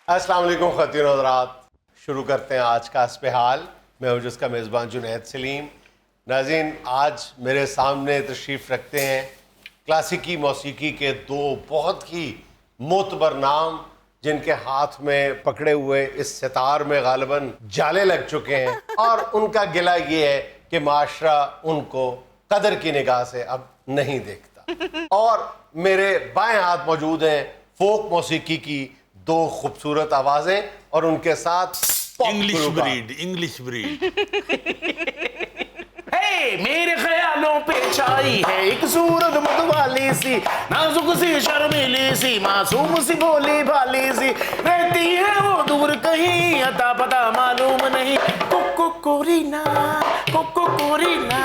अस्सलाम वालेकुम ख़वातीन और हज़रात, शुरू करते हैं आज का अस्पहाल। मैं हूँ जिसका मेज़बान जुनैद सलीम। नाज़रीन, आज मेरे सामने तशरीफ़ रखते हैं क्लासिकी मौसीकी के दो बहुत ही मोतबर नाम, जिनके हाथ में पकड़े हुए इस सितार में गालिबन जाले लग चुके हैं और उनका गिला ये है कि माशरा उनको कदर की निगाह से अब नहीं देखता। और मेरे बाएं हाथ मौजूद हैं फोक मौसीकी की दो खूबसूरत आवाजें और उनके साथ इंग्लिश ब्रीड। हे, मेरे ख्यालों पे छाई है एक सूरत मतवाली सी, नाजुक सी शर्मीली सी, मासूम सी भोली भाली सी, रहती है वो दूर कहीं, अता पता मालूम नहीं। कोको कोरीना, कोको कोरीना,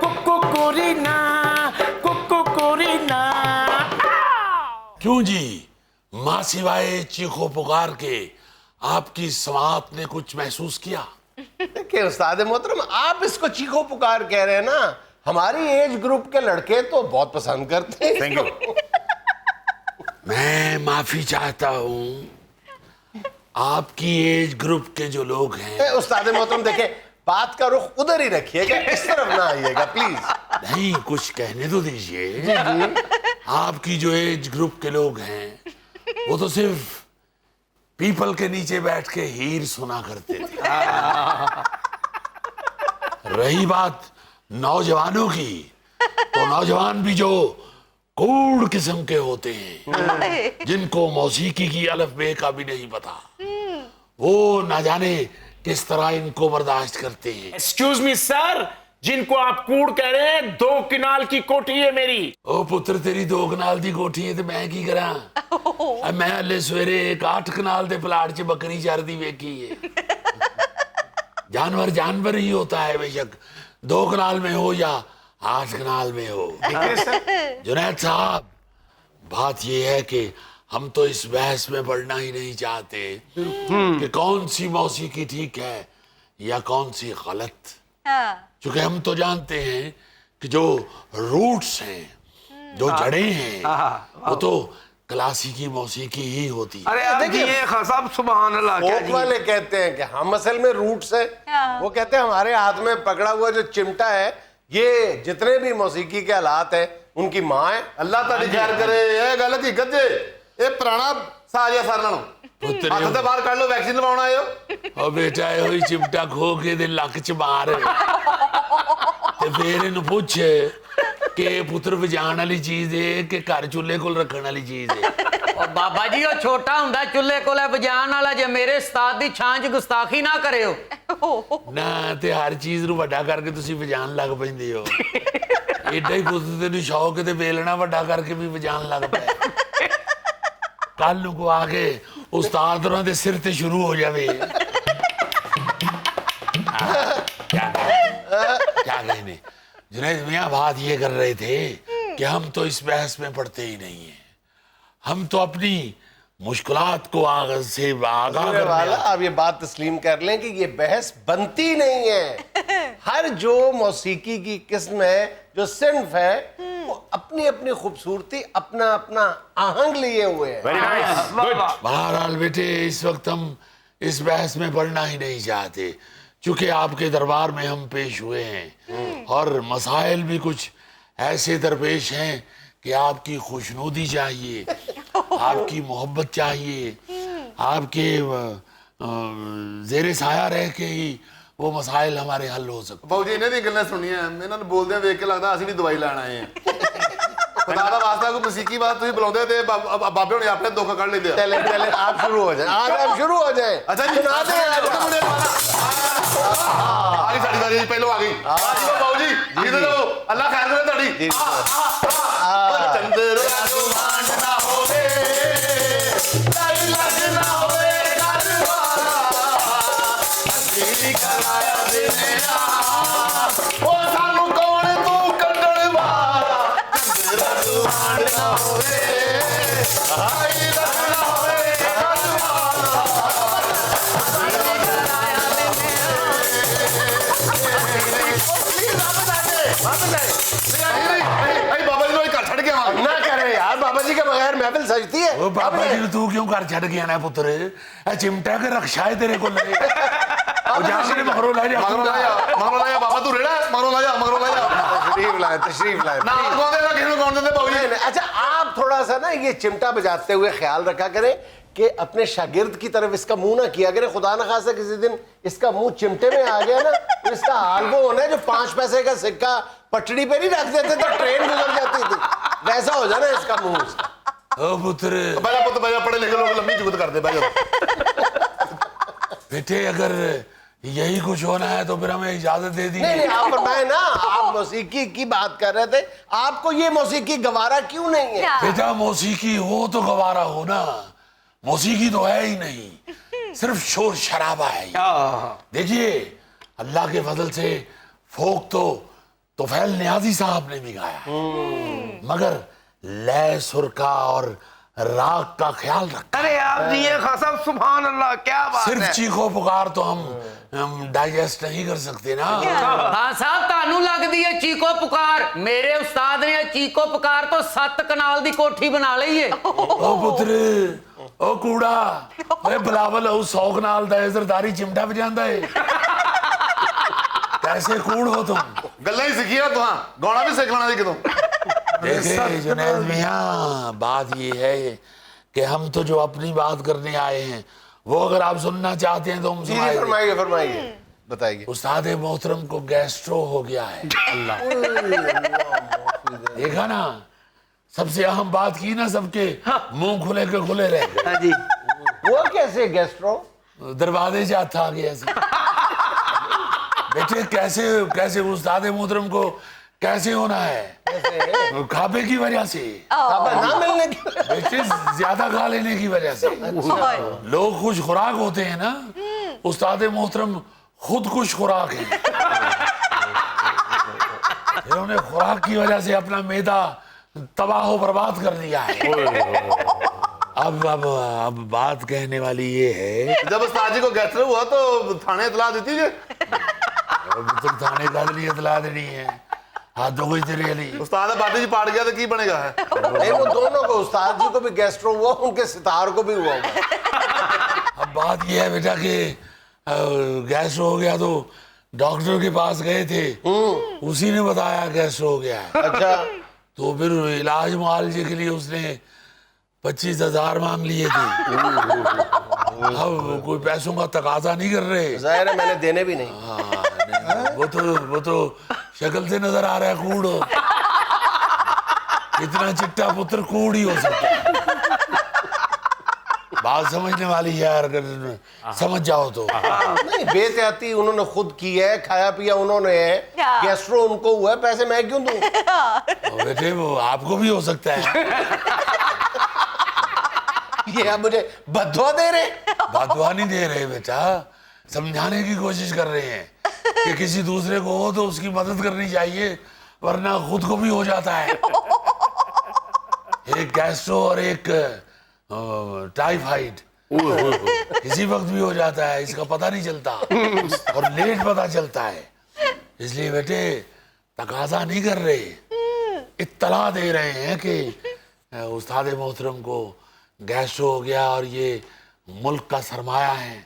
कोको कोरीना, कोको कोरीना। क्यों जी, माँ सिवाय चीखो पुकार के आपकी समात ने कुछ महसूस किया? देखिए उस्ताद मोहतरम, आप इसको चीखो पुकार कह रहे हैं ना, हमारी एज ग्रुप के लड़के तो बहुत पसंद करते हैं। Thank you. मैं माफी चाहता हूँ, आपकी एज ग्रुप के जो लोग हैं। उस्ताद मोहतरम देखिए, बात का रुख उधर ही रखिएगा, इस तरफ ना आइएगा प्लीज। नहीं, कुछ कहने तो दीजिए। आपकी जो एज ग्रुप के लोग हैं वो तो सिर्फ पीपल के नीचे बैठ के हीर सुना करते थे। रही बात नौजवानों की, तो नौजवान भी जो कूड़ किस्म के होते हैं, जिनको मौसीकी की अलफ बे का भी नहीं पता, वो ना जाने किस तरह इनको बर्दाश्त करते हैं। एक्सक्यूज मी सर, जिनको आप कूड़ कह रहे हैं, 2 किनाल की कोठी है मेरी। ओ पुत्र, तेरी 2 कनाल दी कोठी है तो मैं की करा? मैं हले सवेरे एक 8 कनाल दे प्लाट च बकरी चरदी वेखी है। जानवर जानवर ही होता है, बेशक 2 कनाल में हो या 8 कनाल में हो। जुनैद साहब, बात यह है कि हम तो इस बहस में पढ़ना ही नहीं चाहते कि कौन सी मौसीकी ठीक है या कौन सी गलत। क्योंकि हम तो जानते हैं कि जो रूट्स हैं, जो जड़ें हैं, वो तो क्लासिकी मौसीकी ही होती है। अरे देखिए साहब, सुभान अल्लाह। फोक वाले कहते हैं कि हम असल में रूट्स हैं। वो कहते हैं हमारे हाथ में पकड़ा हुआ जो चिमटा है, ये जितने भी मौसीकी के हालात हैं उनकी माँ है। अल्लाह ताली खैर करे। ये गल हकीकत जे, ये पुराना साज है सारे नालों। हाथ ते बाहर काढ लो, वैक्सीन लवाउण आए हो। ओ बेटा, ਇਹੋ ਹੀ चिमटा खो के दे ਲੱਕ ਚ ਮਾਰ ਤੇ ਫੇਰ ਇਹਨੂੰ ਪੁੱਛ ਕਿ ਪੁੱਤਰ ਵਜਾਣ ਵਾਲੀ ਚੀਜ਼ ਹੈ ਕਿ ਘਰ ਚੁੱਲ੍ਹੇ ਕੋਲ ਰੱਖਣ ਵਾਲੀ ਚੀਜ਼ ਹੈ। और बाबा जी, वो छोटा हुंदा चुल्हे कोल बजान वाला, जे मेरे उस्ताद दी छां च गुस्ताखी ना करियो। ਨਾ ਤੇ ਹਰ ਚੀਜ਼ ਨੂੰ ਵੱਡਾ ਕਰਕੇ ਤੁਸੀਂ ਵਜਾਣ ਲੱਗ ਪੈਂਦੇ ਹੋ। ਏਡਾ ਹੀ ਪੁੱਤ ਤੈਨੂੰ ਸ਼ੌਕ ਤੇ ਵੇਲਣਾ ਵੱਡਾ ਕਰਕੇ ਵੀ ਵਜਾਣ ਲੱਗ ਪਿਆ। ਕੱਲ ਨੂੰ ਕੋ ਆ ਕੇ ਉਸਤਾਦ ਉਹਨਾਂ ਦੇ ਸਿਰ ਤੇ ਸ਼ੁਰੂ ਹੋ ਜਾਵੇ। क्या कहने जुनैद मियां, बात ये कर रहे थे कि हम तो इस बहस में पढ़ते ही नहीं है। हम तो अपनी मुश्किलात को से आगाह करने वाला, आप ये बात तस्लीम कर लें कि ये बहस बनती नहीं है। हर जो मौसीकी की किस्म है, जो सिन्फ है, वो अपनी अपनी खूबसूरती, अपना अपना आहंग लिए हुए हैं। Very nice, good. बहरहाल बेटे, इस वक्त हम इस बहस में पढ़ना ही नहीं चाहते, क्योंकि आपके दरबार में हम पेश हुए हैं और मसाइल भी कुछ ऐसे दरपेश हैं कि आपकी खुशनुदी चाहिए, आपकी मोहब्बत चाहिए, आपके जेरे साया रह के ही वो मसाइल हमारे हल हो सकते। बाबू जी, इन्हें दी गल्लां सुनियां, इन्हां नूं बोलदे वेख के लगदा ਅਸੀਂ ਵੀ ਦਵਾਈ ਲੈਣ ਆਏ ਹਾਂ। खुदा दा वास्ता कोई मसीकी बात तुसीं बुलाਉਂਦੇ ਤੇ ਬਾਬੇ ਹੁਣੇ ਆਪਣੇ ਦੁੱਖ ਕੱਢ ਲੈਂਦੇ ਆ। चले चले आप शुरू हो जाए, आज आप शुरू हो जाए। अच्छा जी, सुना दें आज। आ गई साडी बारी, ਪਹਿਲੋਂ ਆ ਗਈ। ਬਾਬੂ ਜੀ, ਜੀ ਲੋ, ਅੱਲਾ ਖੈਰ ਕਰੇ ਤੁਹਾਡੀ। ਚੰਦਰ ਆਸਮਾਨ ਨਾ ਹੋਵੇ, ਲਾਈ ਲੱਗ ਨਾ ਹੋਵੇ ਘਰਵਾਲਾ, ਅਸੀਂ ਕਰਾਇਆ ਦਿਨਿਆ, ਉਹ ਸਾਨੂੰ ਕੌਣ ਤੂੰ ਕੱਢਣ ਵਾਲਾ, ਚੰਦਰ ਆਸਮਾਨ ਨਾ ਹੋਵੇ, ਲਾਈ ਲੱਗ ਨਾ ਹੋਵੇ ਘਰਵਾਲਾ, ਅਸੀਂ ਕਰਾਇਆ ਦਿਨਿਆ। बाबा जी को घर छड़ के ना करे यार, बाबा जी सजती है? ओ बाबा जी तू क्यों घर छड़ गया ना पुत्र ए चिमटा के रक्षा है तेरे को ले ओ जाने मगरो ला जा मगरों लाया बाबा तू रेड़ा है, मगरों लाया तशरीफ लाए ना आप कौन देगा किसी को कौन देते बाबू जी? नहीं, नहीं, अच्छा आप थोड़ा सा ना ये चिमटा बजाते हुए ख्याल रखा करें कि अपने शागिर्द की तरफ इसका मुंह ना किया करें, खुदा न खासा किसी दिन इसका मुंह चिमटे में आ गया ना तो इसका हाल वो होना है जो 5 पैसे का सिक्का पटड़ी पे नहीं रख देते तो ट्रेन गुजर जाती थी, वैसा हो जाना इसका मुंह उसका। ओ पुत्र भैया पढ़े लिखे लोग लंबी जुगत करते भैया। बेटे अगर यही कुछ होना है तो फिर हमें इजाजत दे दी। नहीं आप फरमाए ना, आप मौसीकी की बात कर रहे थे, आपको ये मौसीकी गवारा क्यों नहीं है? बेटा मौसीकी हो तो गवारा हो ना, मौसीकी तो है ही नहीं, सिर्फ शोर शराबा है ये। देखिए अल्लाह के फजल से फोक तो तोफैल नियाजी साहब ने भी गाया है, मगर लय सुर का और राग का ख्याल रखा। अरे आप दिए खासा सुभान अल्लाह, क्या बात सिर्फ है। चीखो पुकार तो हम डाइजेस्ट नहीं कर सकते ना। हाँ साहब तानू लगदी है चीको पुकार, मेरे उस्ताद ने चीको पुकार तो 7 कनाल दी कोठी बना ली है। ओ पुत्र ओ कूड़ा ओए बिलावल ओ 100 कनाल दा जरदारी चिमटा बजांदा है, कैसे कूड़ हो तुम? गल्ला ही सीखी है तुहां, गाना भी सीख लेना कितों। देखिए जुनैद मियां बात ये है कि हम तो जो अपनी बात करने आए हैं वो अगर आप सुनना चाहते हैं तो हम जी सुनाएंगे। फरमाइए बताइए। उस्ताद मोहतरम को गैस्ट्रो हो गया है। देखा ना, सबसे अहम बात की ना, सबके मुंह खुले के खुले रह गए। हाँ जी वो कैसे गैस्ट्रो? दरवाजे जा था गया ऐसे। बेटे कैसे कैसे उस्ताद मोहतरम को कैसे होना है? खाबे की वजह से, ना मिलने की बेटे ज्यादा खा लेने की वजह से। लोग खुश खुराक होते हैं ना, उस्ताद मोहतरम खुद कुछ खुराक है। इन्होंने खुराक की वजह से अपना मैदा तबाह बर्बाद कर दिया है। अब बात कहने वाली ये है, जब उस्ताद जी को गैस्ट्रो हुआ तो थाने इतला दी थी जी? तो थाने का लिए इतला देनी है, हाथों को तेरे लिए। उस्ताद बाती जी पाट गया तो की बनेगा है? नहीं, वो दोनों को, उस्ताद जी को भी गैस्ट्रो हुआ, उनके सितार को भी हुआ। अब बात ये है बेटा कि गैस हो गया तो डॉक्टर के पास गए थे, उसी ने बताया गैस हो गया है। अच्छा, तो फिर इलाज मुआवजे के लिए उसने 25,000 मांग लिए थे। अब कोई पैसों का तकाजा नहीं कर रहे। जाहिर है मैंने देने भी नहीं। हाँ, नहीं, वो तो शक्ल से नजर आ रहा है कूड़ हो। इतना चिट्टा पुत्र कूड़ ही हो सकता है। बात समझने वाली है यार, अगर समझ जाओ तो। नहीं, बेहतियाती उन्होंने खुद की है, खाया पिया उन्होंने है, गैस्ट्रो उनको हुआ है, पैसे मैं क्यों दूं? बेटे वो आपको भी हो सकता है। ये आप मुझे बददुआ दे रहे? बददुआ नहीं दे रहे बेटा, समझाने की कोशिश कर रहे हैं कि किसी दूसरे को हो तो उसकी मदद करनी चाहिए, वरना खुद को भी हो जाता है। एक गैस्ट्रो और एक टाइफाइड किसी वक्त भी हो जाता है, इसका पता नहीं चलता और लेट पता चलता है। इसलिए बेटे तकाजा नहीं कर रहे, इत्तला दे रहे हैं कि उस्ताद मोहतरम को गैस्ट्रो हो गया और ये मुल्क का सरमाया है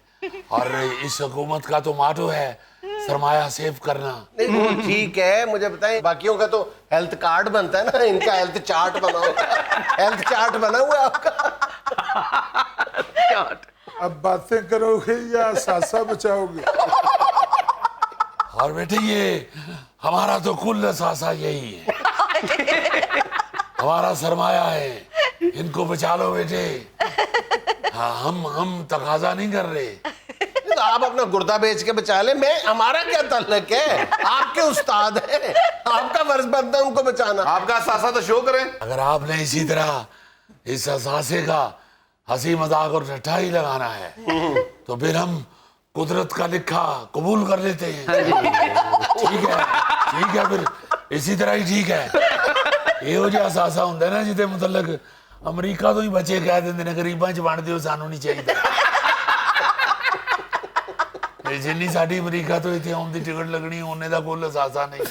और इस हुकूमत का तो माटो है सरमाया सेव करना। नहीं, वो ठीक है, मुझे बताएं बाकियों का तो हेल्थ कार्ड बनता है ना, इनका हेल्थ चार्ट बना हुआ, हेल्थ चार्ट बना हुआ है आपका। अब बातें करोगे या सासा बचाओगे? और बेटे ये हमारा तो कुल असासा यही है, हमारा सरमाया है, इनको बचा लो बेटे। हाँ, हम तकाजा नहीं कर रहे। तो आप अपना गुर्दा बेच के बचा ले, मैं, हमारा क्या ताल्लुक है? आपके उस्ताद है, आपका फर्ज बनता है उनको बचाना। आपका सासा तो शो करें। अगर आपने इसी तरह इस असासे का हंसी मजाक और ठट्ठा ही लगाना है तो फिर हम कुदरत का लिखा कबूल कर लेते हैं। ठीक है फिर इसी तरह ही ठीक है। ਇਹੋ ਜਿਹਾ ਅਸਾਸਾ ਹੁੰਦਾ ਨਾ ਜਿਹਦੇ ਮੁਤਲਕ ਅਮਰੀਕਾ ਤੋਂ ਹੀ ਬੱਚੇ ਕਹਿ ਦਿੰਦੇ ਨੇ ਗਰੀਬਾਂ 'ਚ ਵੰਡ ਦਿਓ, ਸਾਨੂੰ ਨਹੀਂ ਚਾਹੀਦਾ। ਤੇ ਜਿੰਨੀ ਸਾਡੀ ਅਮਰੀਕਾ ਤੋਂ ਇੱਥੇ ਆਉਣ ਦੀ ਟਿਕਟ ਲੱਗਣੀ ਉਹਨੇ ਦਾ ਕੋਈ ਅਸਾਸਾ नहीं।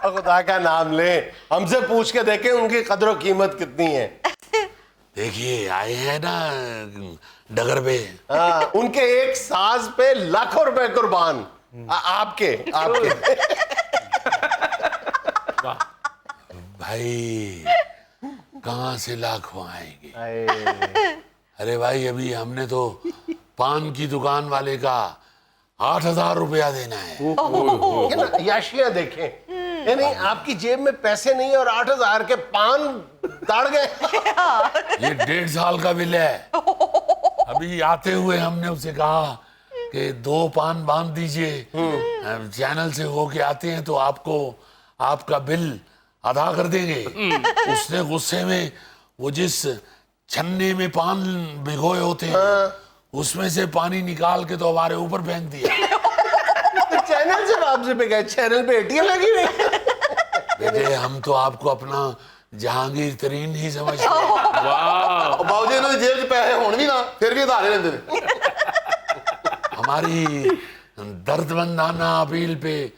खुदा का नाम ले, हमसे पूछ के देखें उनकी कदर कीमत कितनी है। देखिए आए हैं ना डगर पे। हाँ, उनके एक साज पे लाखों रुपए कुर्बान। आपके भाई कहाँ से लाखों आएंगे? अरे भाई अभी हमने तो पान की दुकान वाले का 8,000 रुपया देना है। ये ना याशियां देखें, यानी आपकी जेब में पैसे नहीं है और 8,000 के पान दाड़ गए। ये 1.5 साल का बिल है। अभी आते हुए हमने उससे कहा कि 2 पान बांध दीजिए, चैनल से होके आते हैं तो आपको आपका बिल अदा कर देंगे। उसने गुस्से में वो जिस छन्ने में पान भिगोए होते हैं उसमें से पानी निकाल के तो हमारे ऊपर फेंक दिया। तो चैनल से वापसी पे गए, चैनल पे एटीएम लगी हुई है। बेटे हम तो आपको अपना जहांगीर तरीन ही समझते हैं। वाह बाबू जी इन्होंने जेब 'ਚ पैसे होण भी ना फिर भी उधारे लेंदे ने। हमारी दर्दमंदाना अपील पे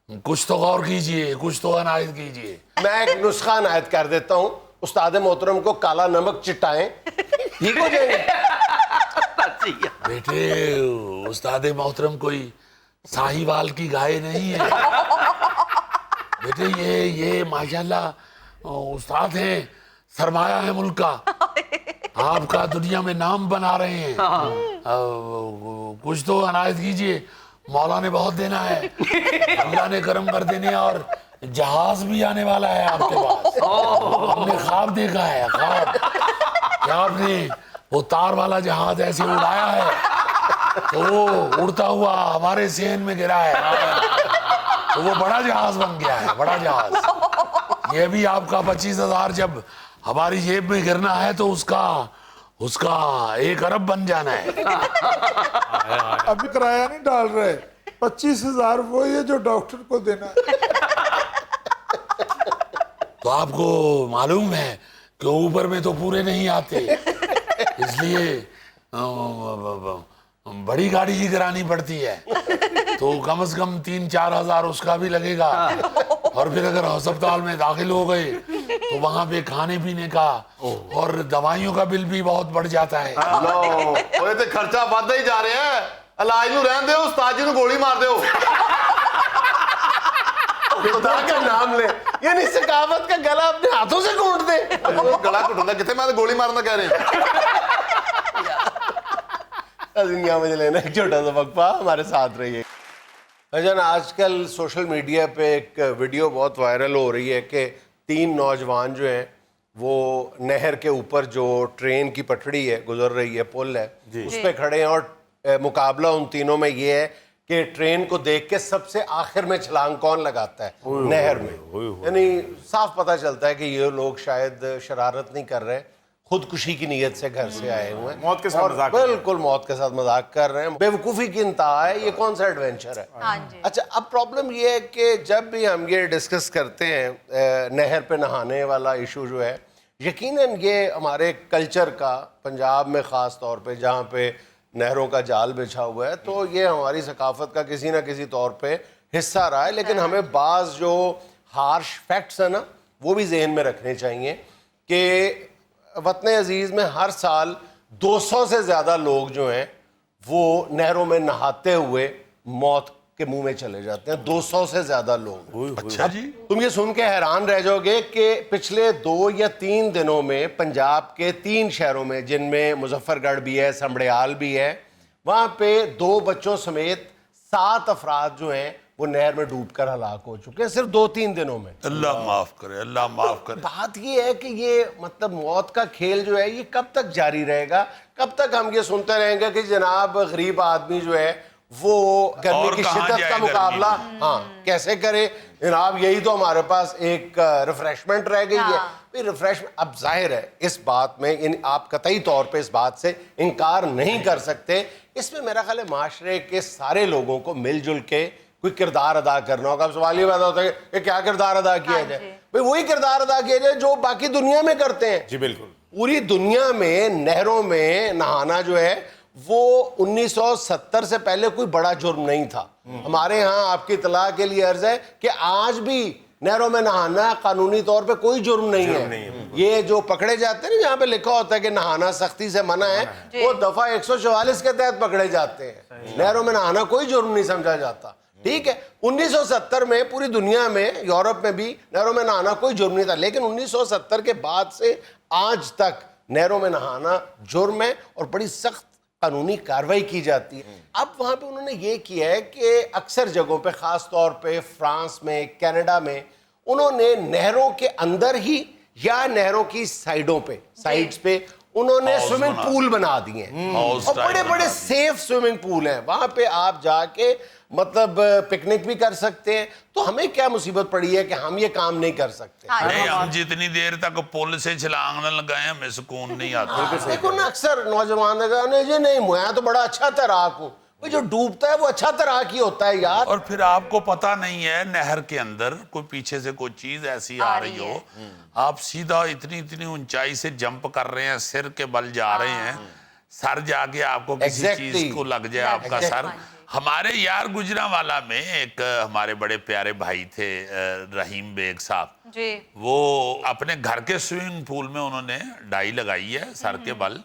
कुछ तो गौर कीजिए, कुछ तो अनायत कीजिए। मैं एक नुस्खा अनायत कर देता हूँ, उस्ताद मोहतरम को काला नमक चिटाएं, ठीक हो जाएंगे। बेटे उस्ताद मोहतरम कोई साहिवाल की गाय नहीं है। बेटे ये माशाल्लाह उस्ताद हैं, सरमाया है मुल्क का। आपका दुनिया में नाम बना रहे हैं। कुछ तो अनायत कीजिए, मौला ने बहुत देना है। अल्लाह ने करम कर देने और जहाज भी आने वाला है आपके पास। हमने ख्वाब देखा है, ख्वाब क्या आपने वो तार वाला जहाज ऐसे उड़ाया है तो वो उड़ता हुआ हमारे सेन में गिरा है तो वो बड़ा जहाज बन गया है, बड़ा जहाज। ये भी आपका 25,000 जब हमारी जेब में गिरना है तो उसका 1 अरब बन जाना है। अभी किराया नहीं डाल रहे। 25,000 वो ये जो डॉक्टर को देना है। तो आपको मालूम है कि ऊपर में तो पूरे नहीं आते, इसलिए बड़ी गाड़ी ही करानी पड़ती है। तो कम से कम 3-4 हजार उसका भी लगेगा। और फिर अगर अस्पताल में दाखिल हो गए तो वहां पे खाने पीने का और दवाइयों का बिल भी बहुत बढ़ जाता है। लो ओए ते खर्चा बढ़ता ही जा रहा है। इलाज नूं रहन दिओ, उस्ताद जी नूं गोली मार दिओ। खुदा का नाम ले, यानी सकावत का गला अपने हाथों से घोंट दे। गला घुटंदा किथे, मैं तो गोली मारना कह रहे हैं। दुनिया में लेना एक छोटा सा वक्फा, हमारे साथ रहिए। भाईजान आजकल सोशल मीडिया पे एक वीडियो बहुत वायरल हो रही है कि 3 नौजवान जो हैं वो नहर के ऊपर जो ट्रेन की पटड़ी है गुजर रही है, पुल है, उस पर खड़े हैं और मुकाबला उन तीनों में ये है कि ट्रेन को देख के सबसे आखिर में छलांग कौन लगाता है नहर में। यानी साफ पता चलता है कि ये लोग शायद शरारत नहीं कर रहे, खुदकुशी की नीयत से घर से आए हुए हैं, मौत के साथ और मजाक कर रहे हैं। बिल्कुल मौत के साथ मजाक कर रहे हैं। बेवकूफ़ी की इंतहा है, ये कौन सा एडवेंचर है। हाँ जी। अच्छा, अब प्रॉब्लम ये है कि जब भी हम ये डिस्कस करते हैं नहर पे नहाने वाला इशू जो है, यकीनन ये हमारे कल्चर का, पंजाब में ख़ास तौर पे जहाँ पे नहरों का जाल बिछा हुआ है, तो ये हमारी सकाफत का किसी ना किसी तौर पे हिस्सा रहा है। लेकिन हमें बाज़ जो हार्श फैक्ट्स हैं ना, वो भी जहन में रखने चाहिए कि वतन अजीज़ में हर साल 200 से ज़्यादा लोग जो हैं वो नहरों में नहाते हुए मौत के मुंह में चले जाते हैं। 200 से ज़्यादा लोग। अच्छा जी। तुम ये सुन के हैरान रह जाओगे कि पिछले 2 या 3 दिनों में पंजाब के 3 शहरों में, जिनमें मुजफ्फरगढ़ भी है, समड़ियाल भी है, वहाँ पे 2 बच्चों समेत 7 अफराद जो हैं वो नहर में डूबकर हलाक हो चुके हैं सिर्फ 2-3 दिनों में। अल्लाह माफ करे, अल्लाह माफ करे। बात ये है कि ये मतलब मौत का खेल जो है ये कब तक जारी रहेगा? कब तक हम ये सुनते रहेंगे कि जनाब गरीब आदमी जो है वो गर्मी और की कहाँ शिद्दत जाए का मुकाबला गर्मी कैसे करे? जनाब यही तो हमारे पास एक रिफ्रेशमेंट रह गई है। भाई रिफ्रेशमेंट, अब जाहिर है इस बात में आप कतई तौर पे इस बात से इनकार नहीं कर सकते। इसमें मेरा ख्याल है माशरे के सारे लोगों को मिलजुल के कोई किरदार अदा करना होगा। अब सवाल ये पैदा होता है कि क्या किरदार अदा किया जाए? भाई वही किरदार अदा किया जाए जो बाकी दुनिया में करते हैं। जी बिल्कुल। पूरी दुनिया में नहरों में नहाना जो है वो 1970 से पहले कोई बड़ा जुर्म नहीं था। हमारे यहाँ आपकी इतला के लिए अर्ज है कि आज भी नहरों में नहाना कानूनी तौर पे कोई जुर्म नहीं है। ये जो पकड़े जाते हैं ना, जहाँ पे लिखा होता है कि नहाना सख्ती से मना है, वो दफा 144 के तहत पकड़े जाते हैं। नहरों में नहाना कोई जुर्म नहीं समझा जाता, ठीक है। 1970 में पूरी दुनिया में, यूरोप में भी नहरों में नहाना कोई जुर्म नहीं था, लेकिन 1970 के बाद से आज तक नहरों में नहाना जुर्म है और बड़ी सख्त कानूनी कार्रवाई की जाती है। अब वहां पे उन्होंने ये किया है कि अक्सर जगहों पे, खास तौर पे फ्रांस में, कनाडा में, उन्होंने नहरों के अंदर ही या नहरों की साइड्स पे उन्होंने स्विमिंग पूल बना दिए हैं और बड़े बड़े सेफ स्विमिंग पूल हैं। वहां पे आप जाके मतलब पिकनिक भी कर सकते हैं। तो हमें क्या मुसीबत पड़ी है कि हम ये काम नहीं कर सकते? नहीं, हम जितनी देर तक पुल से छलांग न लगाए हमें सुकून नहीं आता। देखो ना, अक्सर नौजवान ये नहीं, मैं तो बड़ा अच्छा तैराक हूँ। वो जो डूबता है वो अच्छा तैराक ही होता है यार। और फिर आपको पता नहीं है नहर के अंदर कोई पीछे से कोई चीज ऐसी आ रही हो, आप सीधा इतनी इतनी ऊंचाई से जंप कर रहे हैं, सिर के बल जा रहे हैं, सर जाके आपको किसी चीज को लग जाए, आपका सर। हमारे यार गुजरांवाला में एक हमारे बड़े प्यारे भाई थे, रहीम बेग साहब जी, वो अपने घर के स्विमिंग पूल में उन्होंने डाई लगाई है सर के बल।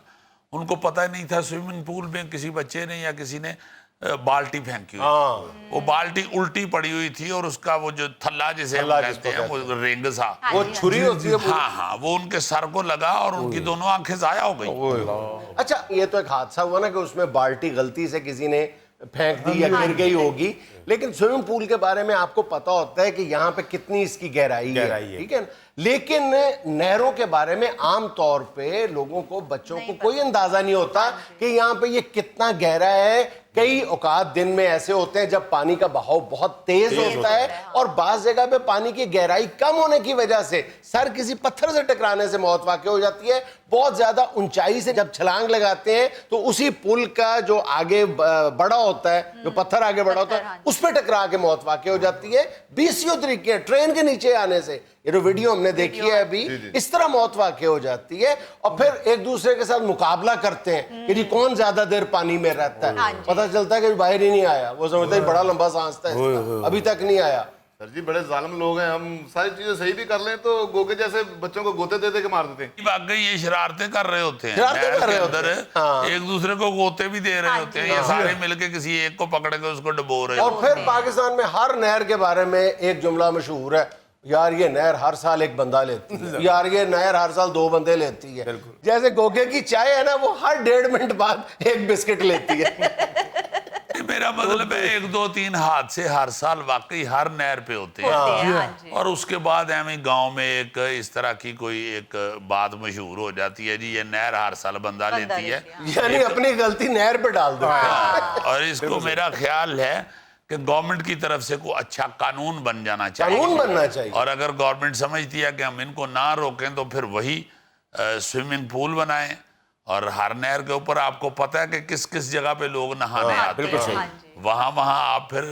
उनको पता नहीं था स्विमिंग पूल में किसी बच्चे ने या किसी ने बाल्टी फेंकी हुई। वो बाल्टी उल्टी पड़ी हुई थी और उसका वो जो थल्ला जिसे हम कहते हैं, वो रिंग सा, वो छुरी होती है, हाँ, वो उनके सर को लगा और उनकी दोनों आंखें जाया हो गई। अच्छा, ये तो एक हादसा हुआ ना कि उसमें बाल्टी गलती से किसी ने फेंक दी या गिर गई होगी, लेकिन स्विमिंग पूल के बारे में आपको पता होता है कि यहाँ पे कितनी इसकी गहराई है, ठीक है ना। लेकिन नहरों के बारे में आम तौर पे लोगों को, बच्चों को कोई अंदाजा नहीं होता कि यहाँ पे ये कितना गहरा है। कई औकात दिन में ऐसे होते हैं जब पानी का बहाव बहुत तेज होता है और बाज़ जगह पे पानी की गहराई कम होने की वजह से सर किसी पत्थर से टकराने से मौत वाक़ई हो जाती है। बहुत ज्यादा ऊंचाई से जब छलांग लगाते हैं तो उसी पुल का जो आगे बड़ा होता है, जो पत्थर आगे बड़ा होता है, उस पर टकरा के मौत वाक़ई हो जाती है। 20 तरीके ट्रेन के नीचे आने से, ये जो वीडियो हमने देखी है अभी, इस तरह मौत वाक़ई हो जाती है। और फिर एक दूसरे के साथ मुकाबला करते हैं कि जी कौन ज्यादा देर पानी में रहता है। पता चलता है कि बाहर ही नहीं आया, वो समझता है बड़ा लंबा सांसता है, अभी तक नहीं आया। सर जी बड़े जालिम लोग हैं, हम सारी चीजें सही भी कर लें तो गोगे जैसे बच्चों को गोते दे दे के मार देते हैं। वाकई ये शरारतें कर रहे होते हैं, एक दूसरे को गोते भी दे रहे होते हैं, ये सारे मिलके किसी एक को पकड़ के उसको डुबो रहे हैं। और फिर पाकिस्तान में हर नहर के बारे में एक जुमला मशहूर है, यार ये नहर हर साल एक बंदा लेती है, यार ये नहर हर साल 2 बंदे लेती है। जैसे गोगे की चाय है ना, वो हर 1.5 मिनट बाद एक बिस्किट लेती है। मेरा मतलब है 1, 2, 3 हादसे हर साल वाकई हर नहर पे होते हैं। और उसके बाद हमें गांव में एक इस तरह की कोई एक बात मशहूर हो जाती है, जी ये नहर हर साल बंदा लेती है, यानी अपनी गलती नहर पे डाल दो। और इसको मेरा ख्याल है कि गवर्नमेंट की तरफ से कोई अच्छा कानून बन जाना चाहिए, कानून बनना चाहिए। और अगर गवर्नमेंट समझती है कि हम इनको ना रोकें तो फिर वही स्विमिंग पूल बनाएं। और हर नहर के ऊपर आपको पता है कि किस किस जगह पे लोग नहाने आते हैं, वहां आप फिर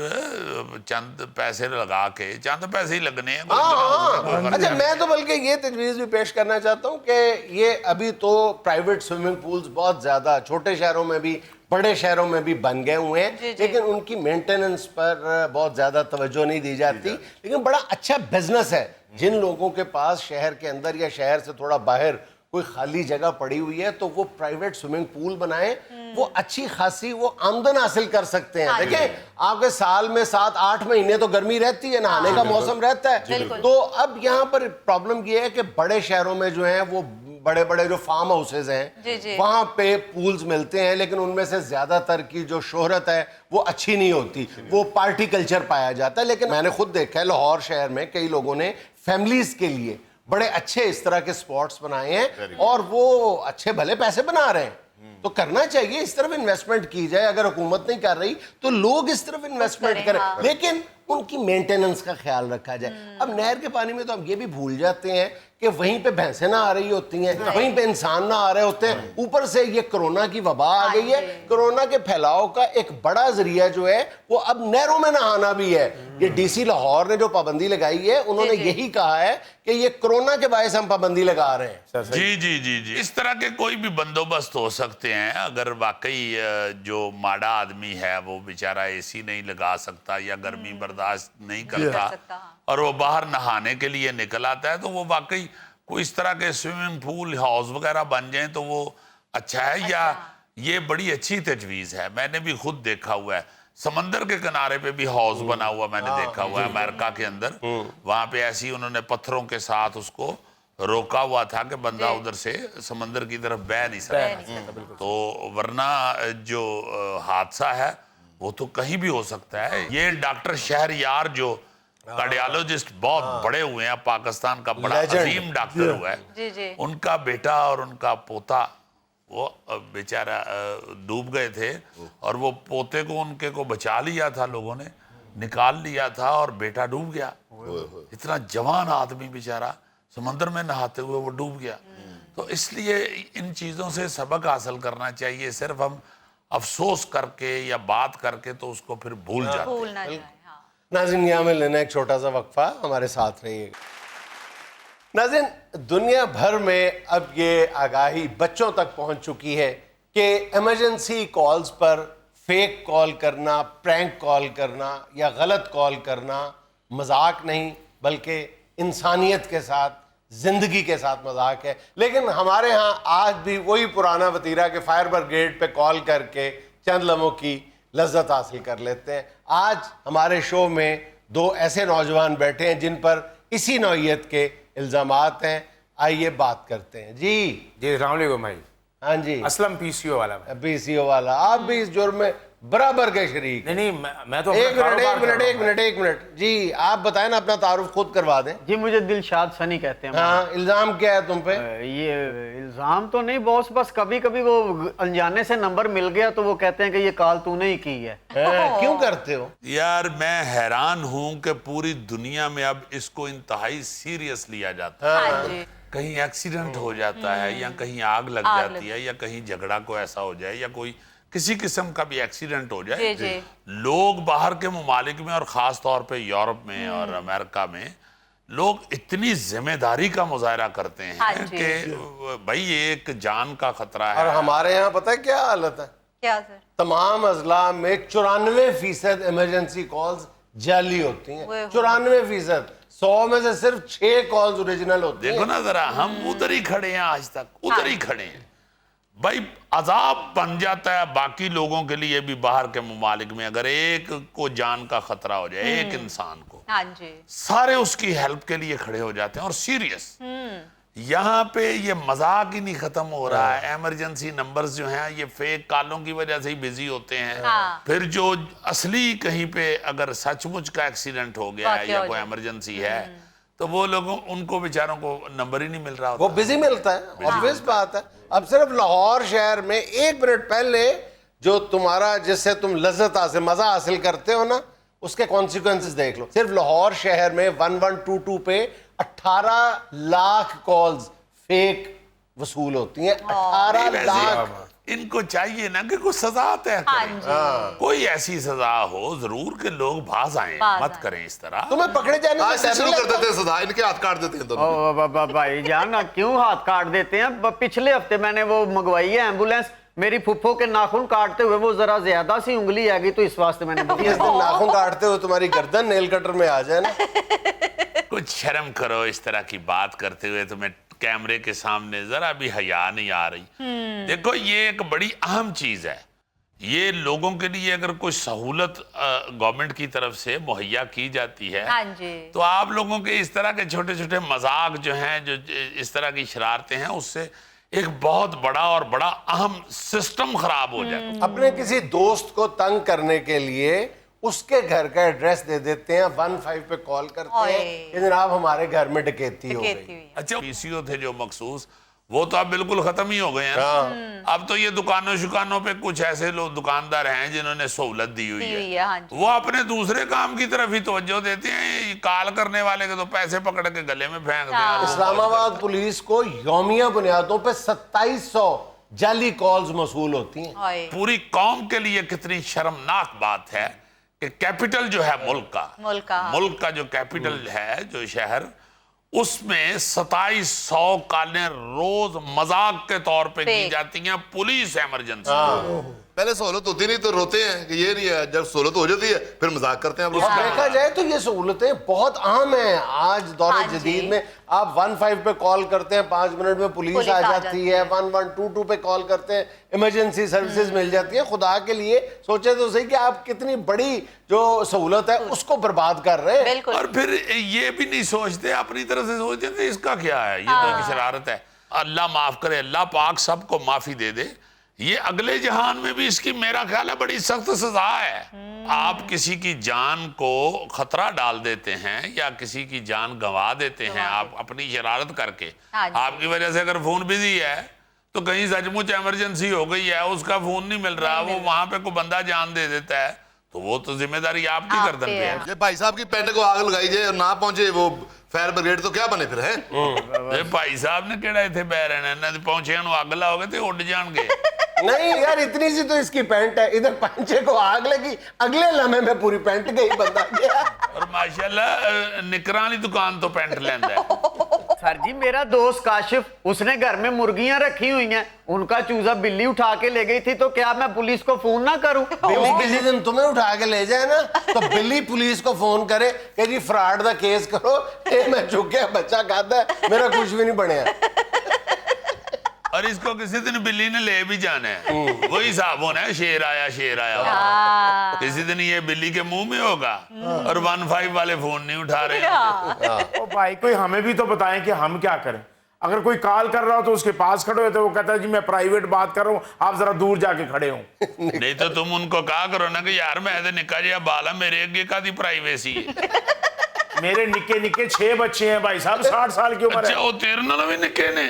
चंद पैसे लगा के, चंद पैसे ही लगने हैं। अच्छा, मैं तो बल्कि ये तजवीज़ भी पेश करना चाहता हूँ कि ये अभी तो प्राइवेट स्विमिंग पूल्स बहुत ज़्यादा छोटे शहरों में भी, बड़े शहरों में भी बन गए हुए हैं, लेकिन उनकी मेंटेनेंस पर बहुत ज़्यादा तवज्जो नहीं दी जाती। लेकिन बड़ा अच्छा बिजनेस है। जिन लोगों के पास शहर के अंदर या शहर से थोड़ा बाहर कोई खाली जगह पड़ी हुई है तो वो प्राइवेट स्विमिंग पूल बनाए, वो अच्छी खासी वो आमदन हासिल कर सकते हैं। देखिए आपके साल में 7-8 महीने तो गर्मी रहती है, नहाने का मौसम रहता है। तो अब यहाँ पर प्रॉब्लम ये है कि बड़े शहरों में जो है वो बड़े बड़े जो फार्म हाउसेज हैं वहां पे पूल्स मिलते हैं, लेकिन उनमें से ज्यादातर की जो शोहरत है वो अच्छी नहीं होती, वो पार्टी कल्चर पाया जाता है। लेकिन मैंने खुद देखा है लाहौर शहर में कई लोगों ने फैमिलीज के लिए बड़े अच्छे इस तरह के स्पॉट्स बनाए हैं और वो अच्छे भले पैसे बना रहे हैं। तो करना चाहिए, इस तरफ इन्वेस्टमेंट की जाए। अगर हुकूमत नहीं कर रही तो लोग इस तरफ इन्वेस्टमेंट करें, लेकिन उनकी मेंटेनेंस का ख्याल रखा जाए। अब नहर के पानी में तो हम ये भी भूल जाते हैं कि वहीं पे भैंसें ना आ रही होती हैं, वहीं पे इंसान ना आ रहे होते हैं, ऊपर से ये कोरोना की वबा आ गई है। कोरोना के फैलाव का एक बड़ा जरिया जो है वो अब नहरों में नहाना भी है। ये डीसी लाहौर ने जो पाबंदी लगाई है, उन्होंने यही कहा है कि ये कोरोना के बायस हम पाबंदी लगा रहे हैं। जी जी जी जी, इस तरह के कोई भी बंदोबस्त हो सकते हैं। अगर वाकई जो माड़ा आदमी है वो बेचारा एसी नहीं लगा सकता या गर्मी बर्दाश्त नहीं करता और वो बाहर नहाने के लिए निकल आता है, तो वो वाकई कोई इस तरह के स्विमिंग पूल हाउस वगैरह बन जाए तो वो अच्छा है। या ये बड़ी अच्छी तजवीज़ है, मैंने भी खुद देखा हुआ है। समंदर के किनारे पे भी हाउस बना हुआ मैंने देखा हुआ है अमेरिका के अंदर। वहां पे ऐसी उन्होंने पत्थरों के साथ उसको रोका हुआ था कि बंदा उधर से समंदर की तरफ बह नहीं सकता। तो वरना जो हादसा है वो तो कहीं भी हो सकता है। ये डॉक्टर शहरयार जो कार्डियोलॉजिस्ट बहुत बड़े हुए हैं, पाकिस्तान का बड़ा अजीम डॉक्टर हुआ है, उनका बेटा और उनका पोता वो बेचारा डूब गए थे और वो पोते को उनके को बचा लिया था, लोगों ने निकाल लिया था और बेटा डूब गया। इतना जवान आदमी बेचारा समंदर में नहाते हुए वो डूब गया। तो इसलिए इन चीज़ों से सबक हासिल करना चाहिए। सिर्फ हम अफसोस करके या बात करके तो उसको फिर भूल जाते हैं। नाज़रीन, यहाँ में लेना एक छोटा सा वक्फा, हमारे साथ रहिएगा। नाज़रीन, दुनिया भर में अब ये आगाही बच्चों तक पहुंच चुकी है कि इमरजेंसी कॉल्स पर फेक कॉल करना, प्रैंक कॉल करना या गलत कॉल करना मजाक नहीं बल्कि इंसानियत के साथ, जिंदगी के साथ मजाक है। लेकिन हमारे यहाँ आज भी वही पुराना वतीरा के फायर ब्रिगेड पे कॉल करके चंद लम्हों की लज्जत हासिल कर लेते हैं। आज हमारे शो में दो ऐसे नौजवान बैठे हैं जिन पर इसी नौइयत के इल्जामात हैं। आइए बात करते हैं। जी अस्सलाम वालेकुम भाई। हाँ जी, असलम पीसीओ वाला भाई। पीसीओ वाला, आप भी इस जुर्म में बराबर के शरीक। नहीं, मैं तो एक मिनट जी, आप बताएं ना, अपना तारुफ खुद करवा दें। जी, मुझे दिलशाद सनी कहते हैं। हाँ, इल्जाम क्या है तुम पे? ये इल्जाम तो नहीं बॉस, बस कभी कभी वो अनजाने से नंबर मिल गया तो वो कहते हैं कि ये कॉल तूने ही की है। क्यों करते हो? यार मैं हैरान हूं कि पूरी दुनिया में अब इसको इंतहाई सीरियस लिया जाता है। कहीं एक्सीडेंट हो जाता है या कहीं आग लग जाती है या कहीं झगड़ा को ऐसा हो जाए या कोई किसी किस्म का भी एक्सीडेंट हो जाए, लोग बाहर के ममालिक में और ख़ास तौर पे यूरोप में और अमेरिका में लोग इतनी जिम्मेदारी का मुजाहरा करते हैं कि भाई ये एक जान का खतरा है। और हमारे यहाँ पता है क्या हालत है? क्या सर? तमाम अजला में 94% इमरजेंसी कॉल्स जाली होती हैं। 94%। 100 में से सिर्फ 6 कॉल्स ओरिजिनल होती हैं। देखो ना जरा, हम उधर ही खड़े हैं, आज तक उधर ही खड़े हैं। भाई अजाब बन जाता है बाकी लोगों के लिए भी बाहर के ममालिक में, अगर एक को जान का खतरा हो जाए, एक इंसान को, हाँ जी, सारे उसकी हेल्प के लिए खड़े हो जाते हैं और सीरियस। यहाँ पे ये मजाक ही नहीं खत्म हो रहा है। इमरजेंसी नंबर्स जो हैं ये फेक कॉलों की वजह से ही बिजी होते हैं। फिर जो असली कहीं पे अगर सचमुच का एक्सीडेंट हो गया है या कोई इमरजेंसी है तो वो लोगों उनको बेचारों को नंबर ही नहीं मिल रहा होता। वो बिजी मिलता है, ऑब्वियस बात है। अब सिर्फ लाहौर शहर में 1 मिनट पहले जो तुम्हारा जिससे तुम लज्जत हासिल, मजा हासिल करते हो ना, उसके कॉन्सिक्वेंसेस देख लो। सिर्फ लाहौर शहर में 1122 पे 18 लाख कॉल्स फेक वसूल होती हैं। 18 लाख। इनको चाहिए ना कि कोई सजा तय करें, कोई ऐसी सजा हो जरूर कि लोग बाज आए, मत करें इस तरह। तुम्हें पकड़े जाने आज से से शुरू कर देते हैं सजा, इनके हाथ काट देते हैं दोनों। भाई जान, क्यों हाथ काट देते हैं? पिछले हफ्ते मैंने वो मंगवाई है एम्बुलेंस, मेरी फुफ्फो के नाखून काटते हुए वो जरा ज्यादा सी उंगली आ गई तो इस वास्ते मैंने इस दिन नाखून काटते हुए तुम्हारी गर्दन नेल कटर में आ जाए ना। कुछ शर्म करो, इस तरह की बात करते हुए तुम्हें कैमरे के सामने जरा भी हया नहीं आ रही। देखो ये एक बड़ी अहम चीज है। ये लोगों के लिए अगर कोई सहूलत गवर्नमेंट की तरफ से मुहैया की जाती है, हाँ जी, तो आप लोगों के इस तरह के छोटे छोटे मजाक जो हैं, जो इस तरह की शरारतें हैं, उससे एक बहुत बड़ा और बड़ा अहम सिस्टम खराब हो जाता है। अपने किसी दोस्त को तंग करने के लिए उसके घर का एड्रेस दे देते हैं, 15 पे कॉल करते हैं कि जनाब हमारे घर में डकैती हो गई। अच्छा, पीसीओ थे जो मखसूस, वो तो अब बिल्कुल खत्म ही हो गए हैं ना। अब तो ये दुकानों शुकानों पे कुछ ऐसे लोग दुकानदार हैं जिन्होंने सहूलत दी हुई है, हाँ जी। वो अपने दूसरे काम की तरफ ही तवज्जो देते हैं। कॉल करने वाले के तो पैसे पकड़ के गले में फेंक दें। इस्लामाबाद पुलिस को यौमिया बुनियादों पे 2700 जाली कॉल्स मौसूल होती हैं। पूरी कौम के लिए कितनी शर्मनाक बात है कि कैपिटल जो है मुल्क का जो कैपिटल है, जो शहर, उसमें 2700 कॉलें रोज मजाक के तौर पे की जाती हैं पुलिस इमरजेंसी। पहले सहूलत होती नहीं तो रोते हैं कि ये नहीं है, जब सहूलत हो जाती है फिर मजाक करते हैं आप लोग। देखा जाए तो ये सहूलतें बहुत आम हैं आज दौर हाँ जी। जदीद में। आप 15 पे कॉल करते हैं, 5 मिनट में पुलिस आ जाती है। 1122 पे कॉल करते हैं, इमरजेंसी सर्विसेज मिल जाती है। खुदा के लिए सोचे तो सही कि आप कितनी बड़ी जो सहूलत है उसको बर्बाद कर रहे हैं। बिल्कुल। और फिर ये भी नहीं सोचते, अपनी तरफ से सोचते थे इसका क्या है, ये तो एक शरारत है। अल्लाह माफ करे, अल्लाह पाक सबको माफी दे दे। ये अगले जहान में भी इसकी मेरा ख्याल है बड़ी सख्त सजा है। आप किसी की जान को खतरा डाल देते हैं या किसी की जान गंवा देते हैं आप अपनी शरारत करके। हाँ जी। आपकी वजह से अगर फोन बिजी है तो कहीं सचमुच इमरजेंसी हो गई है, उसका फोन नहीं मिल रहा, वो वहां पे कोई बंदा जान दे देता है, तो वो तो जिम्मेदारी आपकी आप गर्दन पे पे है। है। ये भाई साहब की पेंट को आग लगाई जाए और ना पहुंचे वो फायर ब्रिगेड तो क्या बने फिर है? ਇਹ ਭਾਈ ਸਾਹਿਬ ਨੇ ਕਿਹੜਾ ਇੱਥੇ ਬਹਿ ਰਹਿਣਾ, ਇਹਨਾਂ ਦੇ ਪਹੁੰਚਿਆਂ ਨੂੰ ਅੱਗ ਲਾਓਗੇ ਤੇ ਉੱਡ ਜਾਣਗੇ। नहीं यार, इतनी सी तो इसकी पैंट है, इधर पंचे को आग लगी, अगले लम्हे में पूरी पैंट गई, बंदा गया। और माशाल्लाह निकरां वाली दुकान तो पैंट लेंदा है। सर जी मेरा दोस्त काशिफ, उसने घर में मुर्गियां रखी हुई हैं, उनका चूजा बिल्ली उठा के ले गई थी, तो क्या मैं पुलिस को फोन ना करूं? बिल्ली किसी दिन तुम्हें उठा के ले जाए ना तो बिल्ली पुलिस को फोन करे कि जी फ्रॉड दा केस करो, ये मैं चुके बच्चा खाता है, मेरा कुछ भी नहीं बनया। और इसको किसी दिन बिल्ली ने ले भी जाना है, वही हिसाब होना है, शेर आया किसी दिन ये बिल्ली के मुंह में होगा और 15 वाले फोन नहीं उठा रहे हैं। ओ भाई कोई हमें भी तो बताएं कि हम क्या करें। अगर कोई कॉल कर रहा हो तो उसके पास खड़े हो तो वो कहता है जी मैं प्राइवेट बात कर रहा हूँ, आप जरा दूर जाके खड़े हो। नहीं तो तुम उनको कहा करो ना कि यार मैं तो निक्का जिहा बाल है, मेरे अगे का दी प्राइवेसी है। मेरे निक्के निक्के 6 बच्चे हैं भाई साहब, 60 साल की उम्र अच्छा है। वो तेरे नाल भी निक्के ने।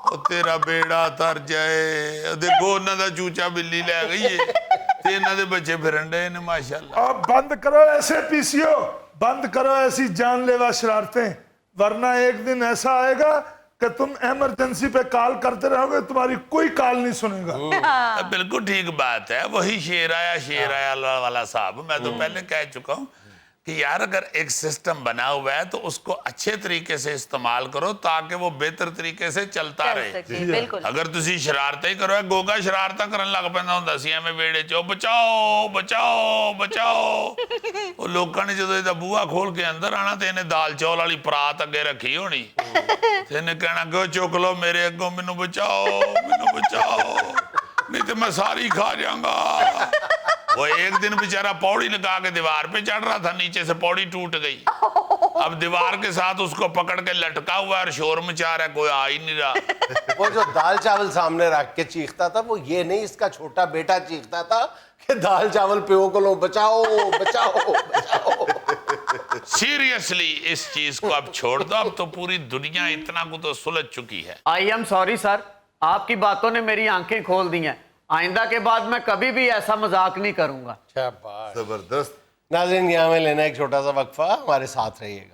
ਉਹ ਤੇਰਾ ਬੇੜਾ ਤਰ ਜਾਏ, ਦੇਖੋ ਉਹਨਾਂ ਦਾ ਚੂਚਾ ਬਿੱਲੀ ਲੈ ਗਈ ਏ ਤੇ ਇਹਨਾਂ ਦੇ ਬੱਚੇ ਫਿਰਨ ਡਏ ਨੇ ਮਾਸ਼ਾਅੱਲਾ। अब बंद करो ऐसे पीसीओ, बंद करो ऐसी जानलेवा शरारतें, वरना एक दिन ऐसा आएगा कि तुम इमरजेंसी पे कॉल करते रहोगे, तुम्हारी कोई कॉल नहीं सुनेगा। बिल्कुल ठीक बात है, वही शेर आया वाला साहब। मैं तो पहले कह चुका हूँ कि यार अगर एक सिस्टम बना हुआ है तो उसको अच्छे तरीके से इस्तेमाल करो ताकि वो बेहतर तरीके से चलता रहे। बिल्कुल। अगर तुसी शरारतें ही करो, गोगा शरारतां करन लग पैंदा हुंदा सी एवें वेड़े च, बचाओ बचाओ बचाओ। वो लोकां ने जदों इहदा बूहा खोल के अंदर आना ते इहने दाल चौल वाली परात अगे रखी होनी ते इहने कहना कि चुक लो मेरे अगों, मैनू बचाओ नहीं तो मैं सारी खा जाऊंगा। वो एक दिन बेचारा पौड़ी लगा के दीवार पे चढ़ रहा था, नीचे से पौड़ी टूट गई। अब दीवार के साथ उसको पकड़ के लटका हुआ है और शोर मचा रहा है, कोई आ ही नहीं रहा। वो जो दाल चावल सामने रख के चीखता था, वो ये नहीं, इसका छोटा बेटा चीखता था कि दाल चावल पियो को लो, बचाओ बचाओ बचाओ। सीरियसली इस चीज को अब छोड़ दो, अब तो पूरी दुनिया इतना को तो सुलझ चुकी है। आई एम सॉरी सर, आपकी बातों ने मेरी आंखें खोल दी हैं। आइंदा के बाद मैं कभी भी ऐसा मजाक नहीं करूंगा। शाबाश। जबरदस्त। नाज़रीन, यहाँ में लेना एक छोटा सा वक्फा, हमारे साथ रहिएगा।